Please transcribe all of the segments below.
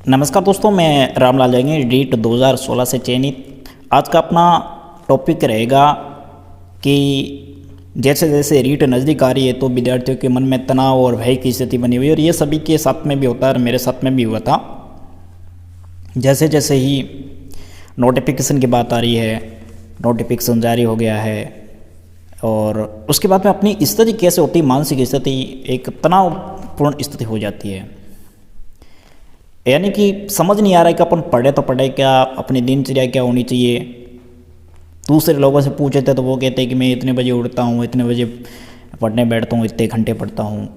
नमस्कार दोस्तों, मैं रामलाल जाएंगे रीट 2016 से चयनित। आज का अपना टॉपिक रहेगा कि जैसे जैसे रीट नज़दीक आ रही है तो विद्यार्थियों के मन में तनाव और भय की स्थिति बनी हुई है और ये सभी के साथ में भी होता है और मेरे साथ में भी हुआ था। जैसे जैसे ही नोटिफिकेशन की बात आ रही है, नोटिफिकेशन जारी हो गया है और उसके बाद में अपनी स्थिति कैसे होती है, मानसिक स्थिति एक तनावपूर्ण स्थिति हो जाती है। यानी कि समझ नहीं आ रहा है कि अपन पढ़े तो पढ़े क्या, अपनी दिनचर्या क्या होनी चाहिए। दूसरे लोगों से पूछे थे तो वो कहते हैं कि मैं इतने बजे उठता हूँ, इतने बजे पढ़ने बैठता हूँ, इतने घंटे पढ़ता हूँ।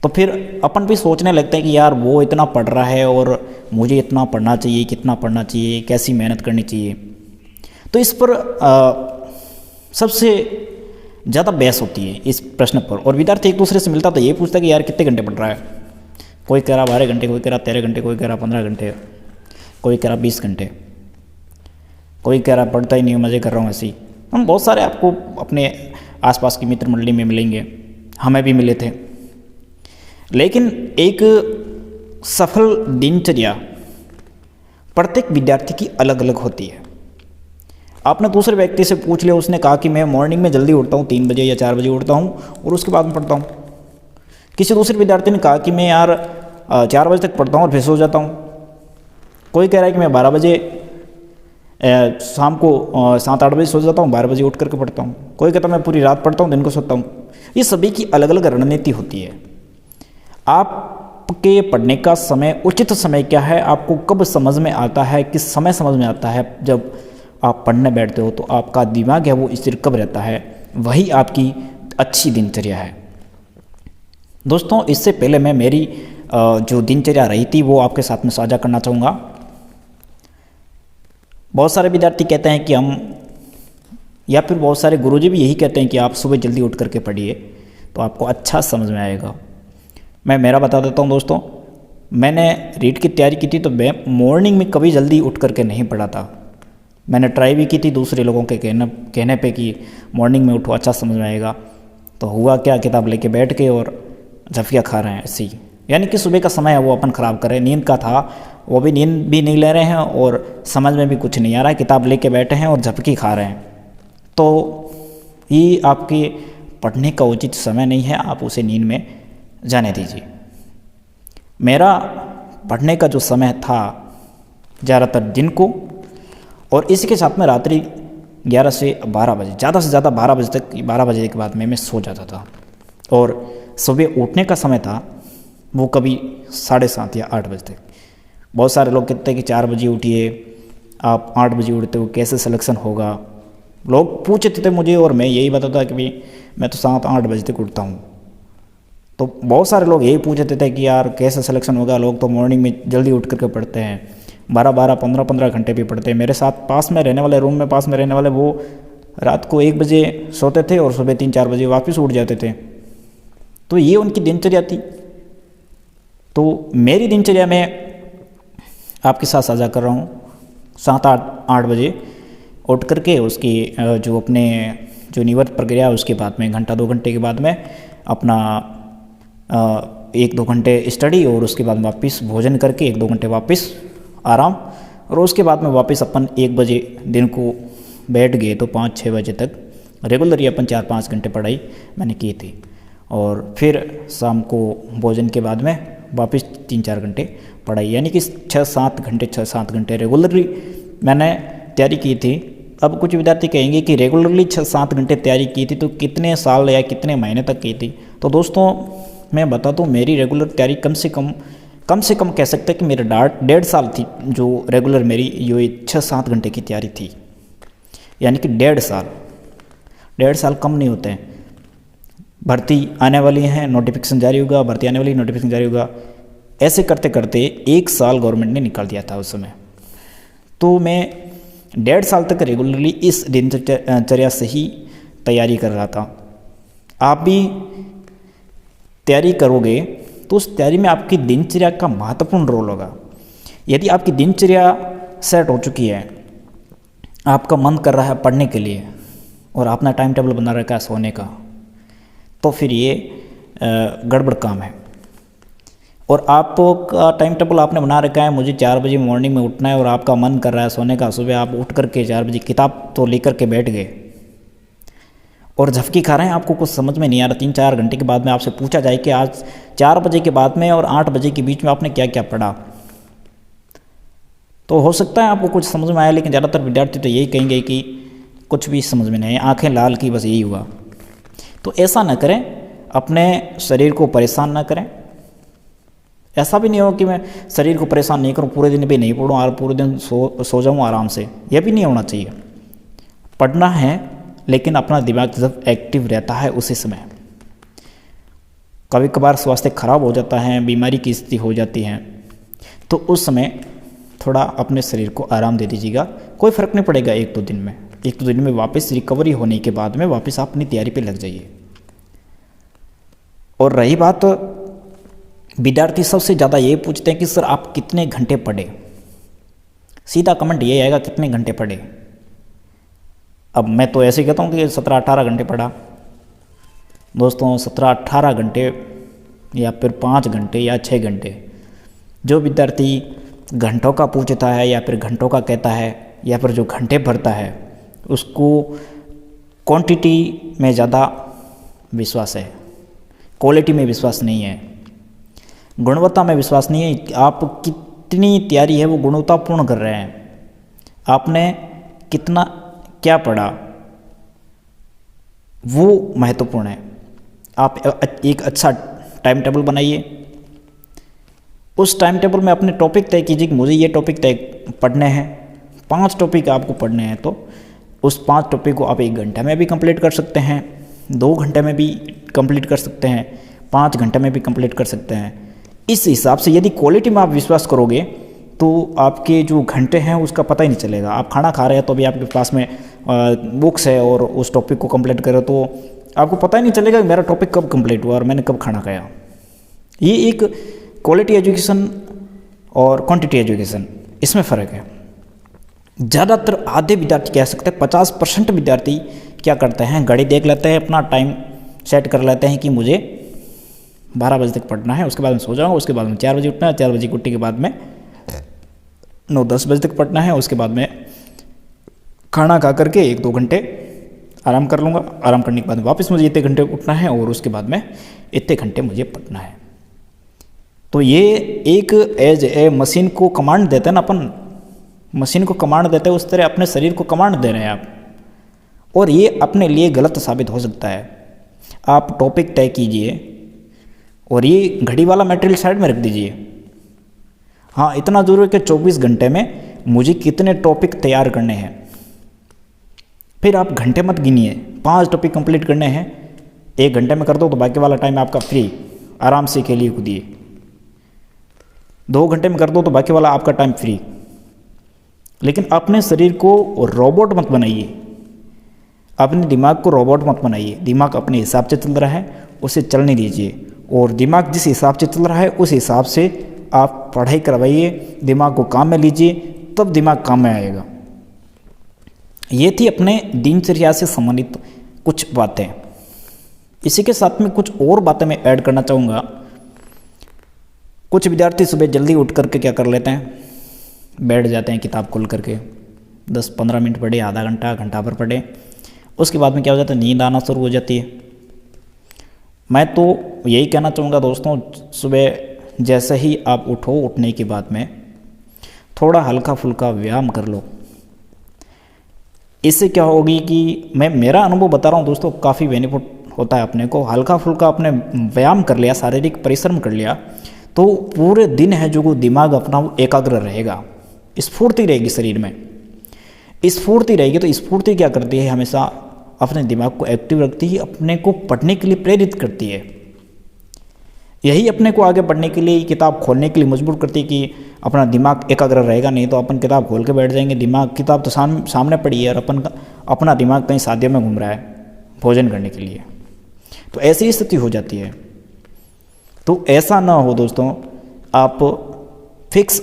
तो फिर अपन भी सोचने लगते हैं कि यार वो इतना पढ़ रहा है और मुझे इतना पढ़ना चाहिए, कितना पढ़ना चाहिए, कैसी मेहनत करनी चाहिए। तो इस पर सबसे ज़्यादा बहस होती है इस प्रश्न पर। और विद्यार्थी एक दूसरे से मिलता तो ये पूछता कि यार कितने घंटे पढ़ रहा है। कोई कह रहा 12 घंटे, कोई कह रहा 13 घंटे, कोई कह रहा 15 घंटे, कोई कह रहा 20 घंटे, कोई कह रहा पढ़ता ही नहीं, मज़े कर रहा हूँ ऐसे ही। हम बहुत सारे आपको अपने आसपास की मित्र मंडली में मिलेंगे, हमें भी मिले थे। लेकिन एक सफल दिनचर्या प्रत्येक विद्यार्थी की अलग अलग होती है। आपने दूसरे व्यक्ति से पूछ लिया, उसने कहा कि मैं मॉर्निंग में जल्दी उठता हूँ, 3 बजे या 4 बजे उठता हूँ और उसके बाद में पढ़ता हूँ। किसी दूसरे विद्यार्थी ने कहा कि मैं यार 4 बजे तक पढ़ता हूँ और फिर सो जाता हूँ। कोई कह रहा है कि मैं 12 बजे शाम को 7-8 बजे सो जाता हूँ, 12 बजे उठ करके पढ़ता हूँ। कोई कहता मैं पूरी रात पढ़ता हूँ, दिन को सोता हूँ। ये सभी की अलग अलग रणनीति होती है। आपके पढ़ने का समय, उचित समय क्या है, आपको कब समझ में आता है, किस समय समझ में आता है, जब आप पढ़ने बैठते हो तो आपका दिमाग है वो स्थिर कब रहता है, वही आपकी अच्छी दिनचर्या है। दोस्तों, इससे पहले मैं मेरी जो दिनचर्या रही थी वो आपके साथ में साझा करना चाहूँगा। बहुत सारे विद्यार्थी कहते हैं कि हम, या फिर बहुत सारे गुरुजी भी यही कहते हैं कि आप सुबह जल्दी उठ करके पढ़िए तो आपको अच्छा समझ में आएगा। मैं मेरा बता देता हूँ दोस्तों, मैंने रीट की तैयारी की थी तो मैं मॉर्निंग में कभी जल्दी उठ करके नहीं पढ़ा था। मैंने ट्राई भी की थी दूसरे लोगों के कहने पे कि मॉर्निंग में उठो, अच्छा समझ में आएगा। तो हुआ क्या, किताब लेके बैठ के और झफिया खा रहे हैं ऐसे ही। यानी कि सुबह का समय है वो अपन ख़राब कर रहे हैं। नींद का था वो भी, नींद भी नहीं ले रहे हैं और समझ में भी कुछ नहीं आ रहा है, किताब लेके बैठे हैं और झपकी खा रहे हैं। तो ये आपके पढ़ने का उचित समय नहीं है, आप उसे नींद में जाने दीजिए। मेरा पढ़ने का जो समय था ज़्यादातर दिन को, और इसी के साथ में रात्रि 11 से 12 बजे, ज़्यादा से ज़्यादा 12 बजे तक, 12 बजे के बाद में मैं सो जाता था। और सुबह उठने का समय था वो कभी 7:30 या 8 बजे तक। बहुत सारे लोग कहते हैं कि 4 बजे उठिए, आप 8 बजे उठते हो, कैसे सिलेक्शन होगा। लोग पूछते थे मुझे और मैं यही बताता कि भाई मैं तो 7-8 बजे तक उठता हूँ। तो बहुत सारे लोग यही पूछते थे कि यार कैसे सिलेक्शन होगा, लोग तो मॉर्निंग में जल्दी उठ करके पढ़ते हैं, 12-12, 15-15 घंटे भी पढ़ते हैं। मेरे साथ पास में रहने वाले, रूम में पास में रहने वाले, वो रात को 1 बजे सोते थे और सुबह 3-4 बजे वापस उठ जाते थे। तो ये उनकी दिनचर्या थी। तो मेरी दिनचर्या में आपके साथ साझा कर रहा हूँ। 7-8 बजे उठ करके उसकी जो अपने जो नियमित प्रक्रिया है उसके बाद में 1-2 घंटे के बाद में अपना 1-2 घंटे स्टडी और उसके बाद वापस भोजन करके 1-2 घंटे वापस आराम, और उसके बाद में वापस अपन 1 बजे दिन को बैठ गए तो 5-6 बजे तक रेगुलरली अपन 4-5 घंटे पढ़ाई मैंने की थी। और फिर शाम को भोजन के बाद में वापस 3-4 घंटे पढ़ाई, यानी कि 6-7 घंटे रेगुलरली मैंने तैयारी की थी। अब कुछ विद्यार्थी कहेंगे कि रेगुलरली 6-7 घंटे तैयारी की थी तो कितने साल या कितने महीने तक की थी। तो दोस्तों मैं बता दूँ, मेरी रेगुलर तैयारी कम से कम कह सकते हैं कि मेरे 1.5 साल थी जो रेगुलर मेरी जो 6-7 घंटे की तैयारी थी। यानी कि 1.5 साल कम नहीं होते हैं। भर्ती आने वाली है, नोटिफिकेशन जारी होगा, भर्ती आने वाली, नोटिफिकेशन जारी होगा, ऐसे करते करते 1 साल गवर्नमेंट ने निकाल दिया था उस समय। तो मैं 1.5 साल तक रेगुलरली इस दिनचर्या से ही तैयारी कर रहा था। आप भी तैयारी करोगे तो उस तैयारी में आपकी दिनचर्या का महत्वपूर्ण रोल होगा। यदि आपकी दिनचर्या सेट हो चुकी है, आपका मन कर रहा है पढ़ने के लिए और आपने टाइम टेबल बना रखा है सोने का, तो फिर ये गड़बड़ काम है। और आपका टाइम टेबल आपने बना रखा है, मुझे 4 बजे मॉर्निंग में उठना है और आपका मन कर रहा है सोने का, सुबह आप उठ करके 4 बजे किताब तो लेकर के बैठ गए और झपकी खा रहे हैं, आपको कुछ समझ में नहीं आ रहा। 3-4 घंटे के बाद में आपसे पूछा जाए कि आज 4 बजे के बाद में और 8 बजे के बीच में आपने क्या क्या पढ़ा, तो हो सकता है आपको कुछ समझ में आया, लेकिन ज़्यादातर विद्यार्थी तो यही कहेंगे कि कुछ भी समझ में नहीं, आंखें लाल की, बस यही हुआ। तो ऐसा ना करें, अपने शरीर को परेशान ना करें। ऐसा भी नहीं हो कि मैं शरीर को परेशान नहीं करूं, पूरे दिन भी नहीं पढ़ूं और पूरे दिन सो जाऊं आराम से, यह भी नहीं होना चाहिए। पढ़ना है, लेकिन अपना दिमाग जब एक्टिव रहता है उसी समय। कभी कभार स्वास्थ्य खराब हो जाता है, बीमारी की स्थिति हो जाती है, तो उस समय थोड़ा अपने शरीर को आराम दे दीजिएगा, कोई फ़र्क नहीं पड़ेगा। 1-2 दिन में, 1-2 दिन में वापस रिकवरी होने के बाद में वापस आप अपनी तैयारी पे लग जाइए। और रही बात, विद्यार्थी सबसे ज़्यादा ये पूछते हैं कि सर आप कितने घंटे पढ़े। सीधा कमेंट ये आएगा कितने घंटे पढ़े। अब मैं तो ऐसे कहता हूँ कि 17-18 घंटे पढ़ा। दोस्तों 17-18 घंटे या फिर 5 घंटे या 6 घंटे, जो विद्यार्थी घंटों का पूछता है या फिर घंटों का कहता है या फिर जो घंटे भरता है, उसको क्वांटिटी में ज़्यादा विश्वास है, क्वालिटी में विश्वास नहीं है, गुणवत्ता में विश्वास नहीं है। आप कितनी तैयारी है वो गुणवत्तापूर्ण कर रहे हैं, आपने कितना क्या पढ़ा वो महत्वपूर्ण है। आप एक अच्छा टाइम टेबल बनाइए, उस टाइम टेबल में अपने टॉपिक तय कीजिए कि मुझे ये टॉपिक तय पढ़ने हैं। 5 टॉपिक आपको पढ़ने हैं, तो उस 5 टॉपिक को आप 1 घंटे में भी कंप्लीट कर सकते हैं, 2 घंटे में भी कंप्लीट कर सकते हैं, 5 घंटे में भी कंप्लीट कर सकते हैं। इस हिसाब से यदि क्वालिटी में आप विश्वास करोगे तो आपके जो घंटे हैं उसका पता ही नहीं चलेगा। आप खाना खा रहे हैं तो भी आपके पास में बुक्स है और उस टॉपिक को कंप्लीट करो तो आपको पता ही नहीं चलेगा कि मेरा टॉपिक कब कंप्लीट हुआ और मैंने कब खाना खाया। ये एक क्वालिटी एजुकेशन और क्वांटिटी एजुकेशन, इसमें फ़र्क है। ज़्यादातर आधे विद्यार्थी कह सकते हैं 50% विद्यार्थी क्या करते हैं, घड़ी देख लेते हैं, अपना टाइम सेट कर लेते हैं कि मुझे 12 बजे तक पढ़ना है, उसके बाद में सो जाऊँगा, उसके बाद में 4 बजे उठना है, 4 बजे उठने के बाद में 9-10 बजे तक पढ़ना है, उसके बाद में खाना खा करके 1-2 घंटे आराम कर लूँगा, आराम करने के बाद वापस मुझे इतने घंटे उठना है और उसके बाद में इतने घंटे मुझे पढ़ना है। तो ये एक एज ए मशीन को कमांड देते हैं ना, अपन मशीन को कमांड देते हैं, उस तरह अपने शरीर को कमांड दे रहे हैं आप, और ये अपने लिए गलत साबित हो सकता है। आप टॉपिक तय कीजिए और ये घड़ी वाला मटेरियल साइड में रख दीजिए। हाँ, इतना ज़रूर है कि 24 घंटे में मुझे कितने टॉपिक तैयार करने हैं। फिर आप घंटे मत गिनिए, 5 टॉपिक कंप्लीट करने हैं, 1 घंटे में कर दो तो बाकी वाला टाइम आपका फ्री, आराम से खेलिए कूदिए। 2 घंटे में कर दो तो बाकी वाला आपका टाइम फ्री। लेकिन अपने शरीर को रोबोट मत बनाइए, अपने दिमाग को रोबोट मत बनाइए। दिमाग अपने हिसाब से चल रहा है, उसे चलने दीजिए, और दिमाग जिस हिसाब से चल रहा है उस हिसाब से आप पढ़ाई करवाइए, दिमाग को काम में लीजिए, तब दिमाग काम में आएगा। ये थी अपने दिनचर्या से संबंधित कुछ बातें। इसी के साथ में कुछ और बातें मैं ऐड करना चाहूँगा। कुछ विद्यार्थी सुबह जल्दी उठ करके क्या कर लेते हैं, बैठ जाते हैं किताब खोल करके, 10-15 मिनट पढ़े, आधा घंटा, घंटा भर पढ़े, उसके बाद में क्या हो जाता है, नींद आना शुरू हो जाती है। मैं तो यही कहना चाहूँगा दोस्तों, सुबह जैसे ही आप उठो, उठने के बाद में थोड़ा हल्का फुल्का व्यायाम कर लो। इससे क्या होगी कि मैं मेरा अनुभव बता रहा हूँ दोस्तों, काफ़ी बेनिफिट होता है। अपने को हल्का फुल्का अपने व्यायाम कर लिया, शारीरिक परिश्रम कर लिया, तो पूरे दिन है जो दिमाग अपना वो एकाग्र रहेगा, स्फूर्ति रहेगी शरीर में, स्फूर्ति रहेगी। तो स्फूर्ति क्या करती है, हमेशा अपने दिमाग को एक्टिव रखती है, अपने को पढ़ने के लिए प्रेरित करती है। यही अपने को आगे बढ़ने के लिए, किताब खोलने के लिए मजबूर करती है कि अपना दिमाग एकाग्र रहेगा। नहीं तो अपन किताब खोल के बैठ जाएंगे, दिमाग किताब तो सामने पड़ी है और अपना दिमाग कहीं शादियों में घूम रहा है भोजन करने के लिए, तो ऐसी स्थिति हो जाती है। तो ऐसा ना हो दोस्तों, आप फिक्स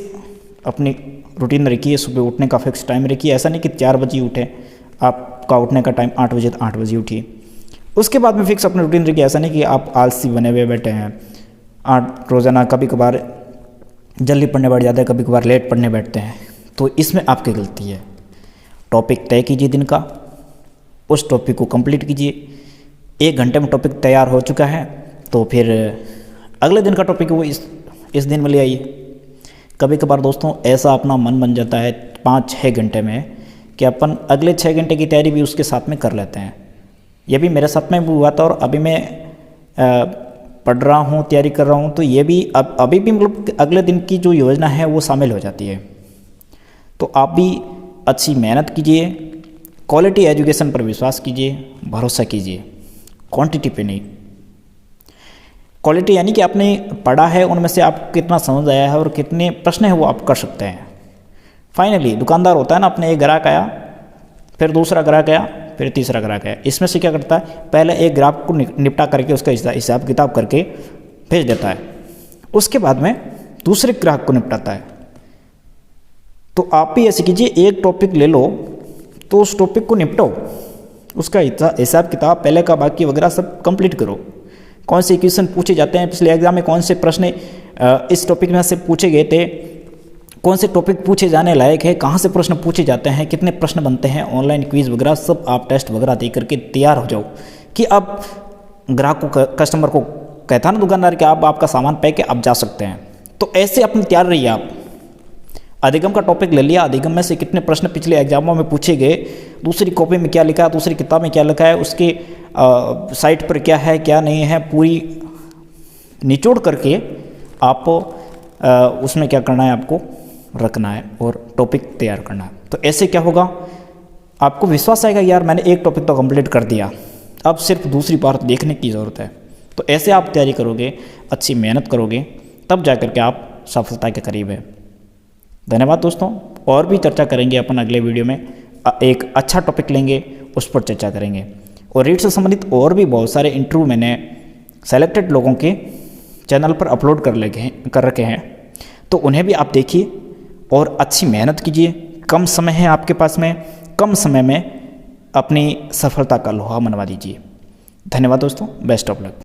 अपनी रूटीन रखिए, सुबह उठने का फिक्स टाइम रखिए। ऐसा नहीं कि 4 बजे उठे, आपका उठने का टाइम 8 बजे तो 8 बजे उठिए। उसके बाद में फिक्स अपनी रूटीन रखिए। ऐसा नहीं कि आप आलसी बने हुए बैठे हैं, 8 रोज़ाना, कभी कभार जल्दी पढ़ने बैठ जाते हैं, कभी कभार लेट पढ़ने बैठते हैं, तो इसमें आपकी गलती है। टॉपिक तय कीजिए दिन का, उस टॉपिक को कंप्लीट कीजिए। 1 घंटे में टॉपिक तैयार हो चुका है तो फिर अगले दिन का टॉपिक वो इस दिन में ले आइए। कभी कभार दोस्तों ऐसा अपना मन बन जाता है 5-6 घंटे में कि अपन अगले 6 घंटे की तैयारी भी उसके साथ में कर लेते हैं। ये भी मेरे साथ में भी हुआ था, और अभी मैं पढ़ रहा हूँ, तैयारी कर रहा हूँ, तो ये भी अभी भी मतलब अगले दिन की जो योजना है वो शामिल हो जाती है। तो आप भी अच्छी मेहनत कीजिए, क्वालिटी एजुकेशन पर विश्वास कीजिए, भरोसा कीजिए, क्वांटिटी पे नहीं। क्वालिटी यानी कि आपने पढ़ा है, उनमें से आपको कितना समझ आया है और कितने प्रश्न हैं वो आप कर सकते हैं। फाइनली दुकानदार होता है ना, अपने एक ग्राहक आया, फिर दूसरा ग्राहक आया, फिर तीसरा ग्राहक आया, इसमें से क्या करता है, पहले एक ग्राहक को निपटा करके उसका हिसाब किताब करके भेज देता है, उसके बाद में दूसरे ग्राहक को निपटाता है। तो आप भी ऐसे कीजिए, एक टॉपिक ले लो तो उस टॉपिक को निपटाओ, उसका हिसाब किताब पहले का बाकी वगैरह सब कंप्लीट करो। कौन से क्वेश्चन पूछे जाते हैं पिछले एग्जाम में, कौन से प्रश्न इस टॉपिक में से पूछे गए थे, कौन से टॉपिक पूछे जाने लायक है, कहाँ से प्रश्न पूछे जाते हैं, कितने प्रश्न बनते हैं, ऑनलाइन क्विज वगैरह सब आप टेस्ट वगैरह दे करके तैयार हो जाओ कि अब ग्राहक को, कस्टमर को कहता ना दुकानदार कि आप आपका सामान पैक है, आप जा सकते हैं। तो ऐसे अपने तैयार रहिए आप। अधिगम का टॉपिक ले लिया, अधिगम में से कितने प्रश्न पिछले एग्जामों में पूछे गए, दूसरी कॉपी में क्या लिखा है, दूसरी किताब में क्या लिखा है, उसके साइट पर क्या है क्या नहीं है, पूरी निचोड़ करके आप उसमें क्या करना है, आपको रखना है और टॉपिक तैयार करना है। तो ऐसे क्या होगा, आपको विश्वास आएगा यार मैंने एक टॉपिक तो कंप्लीट कर दिया, अब सिर्फ दूसरी बार देखने की ज़रूरत है। तो ऐसे आप तैयारी करोगे, अच्छी मेहनत करोगे, तब जा कर के आप सफलता के करीब है। धन्यवाद दोस्तों, और भी चर्चा करेंगे अपन अगले वीडियो में, एक अच्छा टॉपिक लेंगे, उस पर चर्चा करेंगे। और रीड से संबंधित और भी बहुत सारे इंटरव्यू मैंने सेलेक्टेड लोगों के चैनल पर अपलोड कर रखे हैं, तो उन्हें भी आप देखिए और अच्छी मेहनत कीजिए। कम समय है आपके पास में, कम समय में अपनी सफलता का लोहा मनवा दीजिए। धन्यवाद दोस्तों, बेस्ट ऑफ लक।